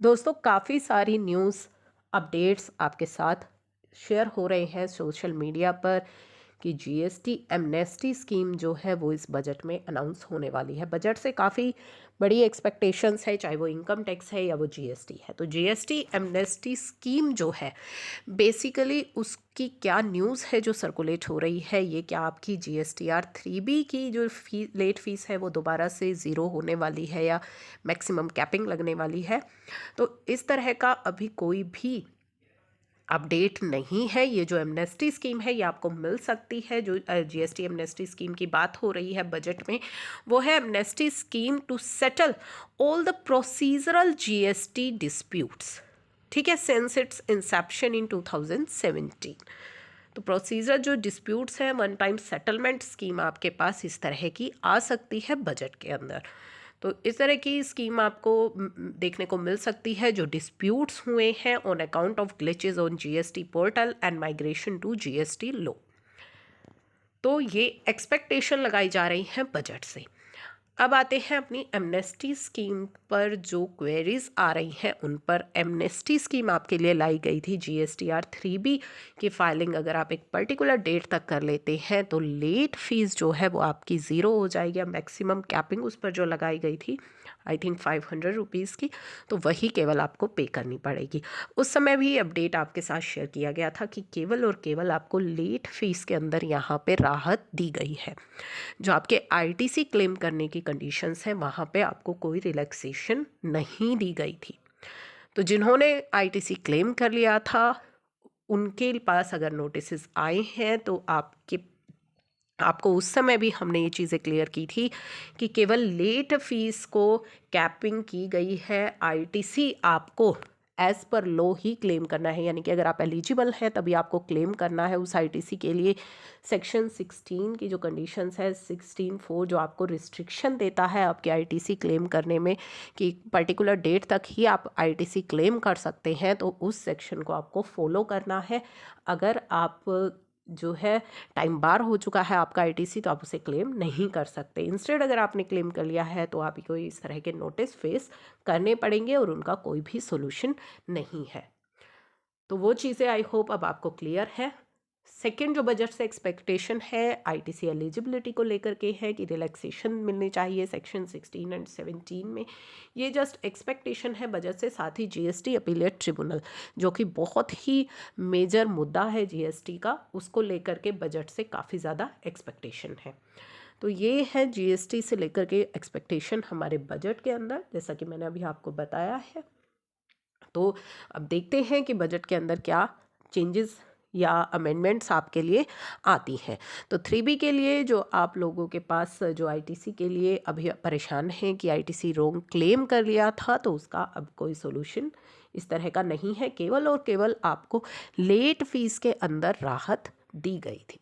दोस्तों काफ़ी सारी न्यूज़ अपडेट्स आपके साथ शेयर हो रहे हैं सोशल मीडिया पर कि जीएसटी एमनेस्टी स्कीम जो है वो इस बजट में अनाउंस होने वाली है। बजट से काफ़ी बड़ी एक्सपेक्टेशंस है, चाहे वो इनकम टैक्स है या वो जीएसटी है। तो जीएसटी एमनेस्टी स्कीम जो है बेसिकली उसकी क्या न्यूज़ है जो सर्कुलेट हो रही है, ये क्या आपकी जीएसटीआर 3B की जो लेट फीस है वो दोबारा से ज़ीरो होने वाली है या मैक्सिमम कैपिंग लगने वाली है। तो इस तरह का अभी कोई भी अपडेट नहीं है। ये जो एमनेस्टी स्कीम है ये आपको मिल सकती है। जो जीएसटी एमनेस्टी स्कीम की बात हो रही है बजट में, वो है amnesty scheme to settle all the procedural GST disputes. ठीक है, सिंस इट्स इंसेप्शन इन 2017। तो प्रोसीजर जो डिस्प्यूट्स हैं, वन टाइम सेटलमेंट स्कीम आपके पास इस तरह की आ सकती है बजट के अंदर। तो इस तरह की स्कीम आपको देखने को मिल सकती है जो डिस्प्यूट्स हुए हैं on account of glitches on GST portal and migration to GST law. तो ये एक्सपेक्टेशन लगाई जा रही हैं बजट से। अब आते हैं अपनी एमनेस्टी स्कीम पर। जो क्वेरीज आ रही हैं उन पर एमनेस्टी स्कीम आपके लिए लाई गई थी। जीएसटीआर 3B की फाइलिंग अगर आप एक पर्टिकुलर डेट तक कर लेते हैं तो लेट फीस जो है वो आपकी ज़ीरो हो जाएगी। मैक्सिमम कैपिंग उस पर जो लगाई गई थी आई थिंक 500 रुपीज़ की, तो वही केवल आपको पे करनी पड़ेगी। उस समय भी अपडेट आपके साथ शेयर किया गया था कि केवल और केवल आपको लेट फीस के अंदर यहाँ पे राहत दी गई है। जो आपके आईटीसी क्लेम करने की कंडीशंस हैं वहाँ पे आपको कोई रिलैक्सेशन नहीं दी गई थी। तो जिन्होंने आईटीसी क्लेम कर लिया था उनके पास अगर नोटिस आए हैं तो आपको उस समय भी हमने ये चीज़ें क्लियर की थी कि केवल लेट फीस को कैपिंग की गई है। आईटीसी आपको एज़ पर लॉ ही क्लेम करना है, यानी कि अगर आप एलिजिबल हैं तभी आपको क्लेम करना है उस आईटीसी के लिए। सेक्शन 16 की जो कंडीशंस है 16(4) जो आपको रिस्ट्रिक्शन देता है आपके आईटीसी क्लेम करने में कि पर्टिकुलर डेट तक ही आप आईटीसी क्लेम कर सकते हैं, तो उस सेक्शन को आपको फॉलो करना है। अगर आप जो है टाइम बार हो चुका है आपका आईटीसी तो आप उसे क्लेम नहीं कर सकते। इंस्टेड अगर आपने क्लेम कर लिया है तो आपको इस तरह के नोटिस फेस करने पड़ेंगे और उनका कोई भी सोल्यूशन नहीं है। तो वो चीज़ें आई होप अब आपको क्लियर है। सेकेंड जो बजट से एक्सपेक्टेशन है आईटीसी एलिजिबिलिटी को लेकर के है कि रिलैक्सेशन मिलनी चाहिए सेक्शन 16 एंड 17 में। ये जस्ट एक्सपेक्टेशन है बजट से। साथ ही जीएसटी अपीलेट ट्रिब्यूनल जो कि बहुत ही मेजर मुद्दा है जीएसटी का, उसको लेकर के बजट से काफ़ी ज़्यादा एक्सपेक्टेशन है। तो ये है जीएसटी से लेकर के एक्सपेक्टेशन हमारे बजट के अंदर, जैसा कि मैंने अभी आपको बताया है। तो अब देखते हैं कि बजट के अंदर क्या चेंजेस या अमेंडमेंट्स आपके लिए आती हैं। तो 3B के लिए जो आप लोगों के पास जो आईटीसी के लिए अभी परेशान हैं कि आईटीसी रॉन्ग क्लेम कर लिया था, तो उसका अब कोई सोल्यूशन इस तरह का नहीं है। केवल और केवल आपको लेट फीस के अंदर राहत दी गई थी।